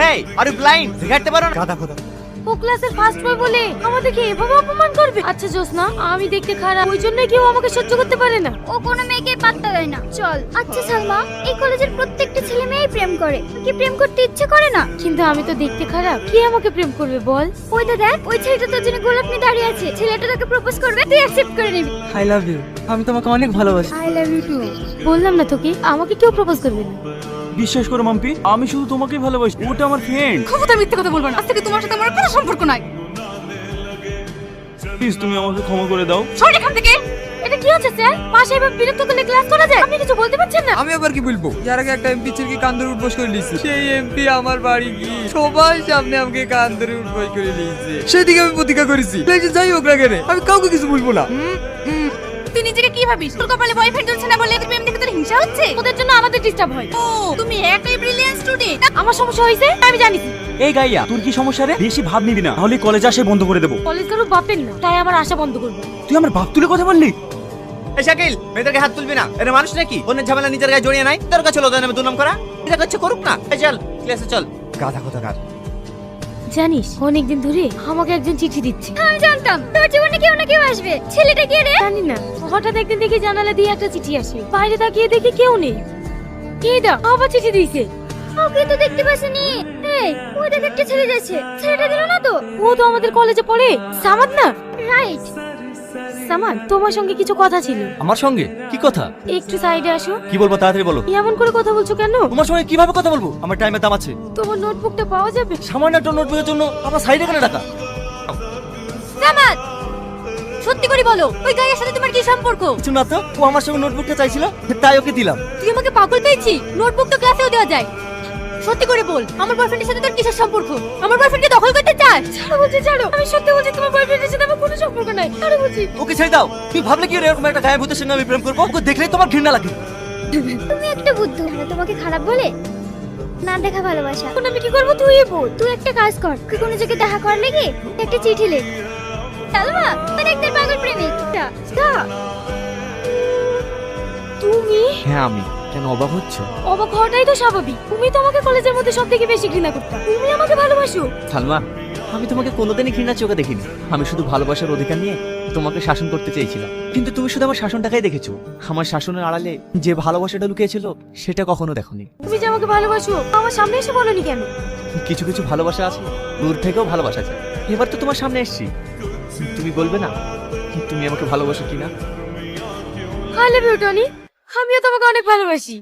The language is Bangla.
Hey are you blind? দেখাতে পারো না? গাধা খোদা। ও ক্লাসের ফার্স্ট বয় বলে আমাদেরকে এভাবে অপমান করবে? আচ্ছা জোসনা, আমি দেখতে খারাপ, ওই জন্যই কেউ আমাকে সহ্য করতে পারে না। ও কোনো মেয়েকে পাত্তা দেয় না। চল। আচ্ছা সালমা, এই কলেজের প্রত্যেকটা ছেলে মেয়েই প্রেম করে, কি প্রেম করতে ইচ্ছে করে না? কিন্তু আমি তো দেখতে খারাপ, কে আমাকে প্রেম করবে বল? ওইটা দেখ, ওই ছেলেটা তোর জন্য গোলাপ নিয়ে দাঁড়িয়ে আছে। ছেলেটা তোকে প্রপোজ করবে, তুই অ্যাকসেপ্ট করে নিবি। I love you. আমি তোমাকে অনেক ভালোবাসি। I love you too. বললাম না তোকে, আমাকে কেউ প্রপোজ করবে না। বিশ্বাস করো মাম্পি, আমি শুধু তোমাকেই ভালোবাসি। ওটা আমার ফ্রেন্ড। ক্ষমতা মিথ্যে কথা বলবো না। আজ থেকে তোমার সাথে আমার কোনো সম্পর্ক নাই। প্লিজ তুমি আমাকে ক্ষমা করে দাও। সর এখান থেকে। এটা কি হচ্ছে স্যার? পাশে এবার বিরক্ত করলে ক্লাস করা যায়? আপনি কিছু বলতে পারছেন না? আমি আবার কি বলবো? যার আগে একটা এমপি ছেলেকে কান ধরে উঠবোস করে নিয়েছে, সেই এমপি আমার বাড়ি গিয়ে সবার সামনে আমাকে কান ধরে উঠবোস করে নিয়েছে। সেদিকে আমি প্রতিজ্ঞা করেছি, যাই হোক না কেন আমি কাউকে কিছু বলবো না। তুই নিজেকে কি ভাবিস? তোর কপালে বয়ফ্রেন্ড চলছে না বলে প্রেম দেখে তোর হিংসা হচ্ছে? ওদের জন্য আমাদের ডিস্টার্ব হয়। ও তুমি একাই ব্রিলিয়ান্ট স্টুডেন্ট। আমার সমস্যা হয়েছে আমি জানি। এই গাইয়া, তোর কি সমস্যা রে? বেশি ভাব নিবি না, তাহলে কলেজ আসে বন্ধ করে দেবো। কলেজ কারোর বাপের না, তাই আমার আশা বন্ধ করবো। তুই আমার বাপ তুলে কথা বললি? এই শাকিল, মেয়েদেরকে হাত তুলবি না। এরা মানুষ নাকি? অন্যের ঝামেলা নিজের গায়ে জড়িয়ে নাই। তোর কাছে ওদের নামে দুর্নাম করা, এটা কাছে করুক না। এই চল ক্লাসে চল। গাধা কোথাকার। জানিস অনেকদিন ধরে আমাকে একজন চিঠি দিচ্ছে। আমি জানতাম তোর জীবনে কেউ না কেউ আসবে। ছেলেটা কে রে? জানি না, হঠাৎ একদিন দেখি জানালা দিয়ে একটা চিঠি আসে, বাইরে তাকিয়ে দেখি কেউ নেই। এই দা আবার চিঠি দিয়েছে। ওকে তো দেখতে পাসনি। এই ওই দেখ একটা ছেলে যাচ্ছে, ছেলেটা দিল না তো? ও তো আমাদের কলেজে পড়ে, সামাদ না? রাইট। সামাদ, তোমার সঙ্গে কিছু কথা ছিল। আমার সঙ্গে কি কথা? একটু সাইডে আসো। কি বলবো তাড়াতাড়ি বলো। এমন করে কথা বলছো কেন? তোমার সঙ্গে কিভাবে কথা বলবো? আমার টাইমের দাম আছে। তোমার নোটবুকটা পাওয়া যাবে? সামান্য একটা নোটবুকের জন্য আমার সাইডে কেন টাকা? সামাদ, সত্যি করে বলো, ওই গায়ের সাথে তোমার কি সম্পর্ক? কিছু না তো, ও আমার সঙ্গে নোটবুকটা চাইছিল, তাই ওকে দিলাম। তুই আমাকে পাগল পেয়েছি? নোটবুক তো ক্লাসেও দেওয়া যায়। সত্যি করে বল, আমার বয়ফ্রেন্ডের সাথে তোর কিসের সম্পর্ক? আমার বয়ফ্রেন্ডকে দখল করতে চাস? ছাড়ো বলছি, ছাড়ো। আমি সত্যি বলছি, তোমার বয়ফ্রেন্ডের সাথে আমার কোনো সম্পর্ক নাই। ছাড়ো বলছি। ওকে ছেড়ে দাও। তুই ভাবলে কি এরকম একটা গায়ে ভূতের সঙ্গে আমি প্রেম করবো? ওকে দেখলেই তোমার ঘৃণা লাগে। তুমি একটা বুদ্ধু। তোমাকে খারাপ বলে না দেখা ভালোবাসা। এখন আমি কি করবো তুই বল। তুই একটা কাজ কর, তুই কোনো জায়গায় দেখা করার লেগে একটা চিঠি লেখ। সালমা, তোর একটার পাগল প্রেমিক। তুমি? হ্যাঁ আমি। কেন অবাক হচ্ছ? অবাক হওয়াটাই তো স্বাভাবিক। তুমি তো আমাকে কলেজের মধ্যে সব থেকে বেশি ঘৃণা করতে। তুমি আমাকে ভালোবাসো? সালমা, আমি তোমাকে কোনোদিনই ঘৃণার চোখে দেখিনি। আমি শুধু ভালোবাসার অধিকার নিয়ে তোমাকে শাসন করতে চেয়েছিলাম, কিন্তু তুমি শুধু আমার শাসনটাকেই দেখেছো। আমার শাসনের আড়ালে যে ভালোবাসাটা লুকিয়েছিল সেটা কখনো দেখোনি। তুমি যে আমাকে ভালোবাসো আমার সামনে এসে বলোনি কেন? কিছু কিছু ভালোবাসা আছে, দূর থেকেও ভালোবাসা যায়। এবার তো তোমার সামনে এসেছি, তুমি বলবে না তুমি আমাকে ভালোবাসো কিনা? I love you Tony. আমিও তোমাকে অনেক ভালোবাসি।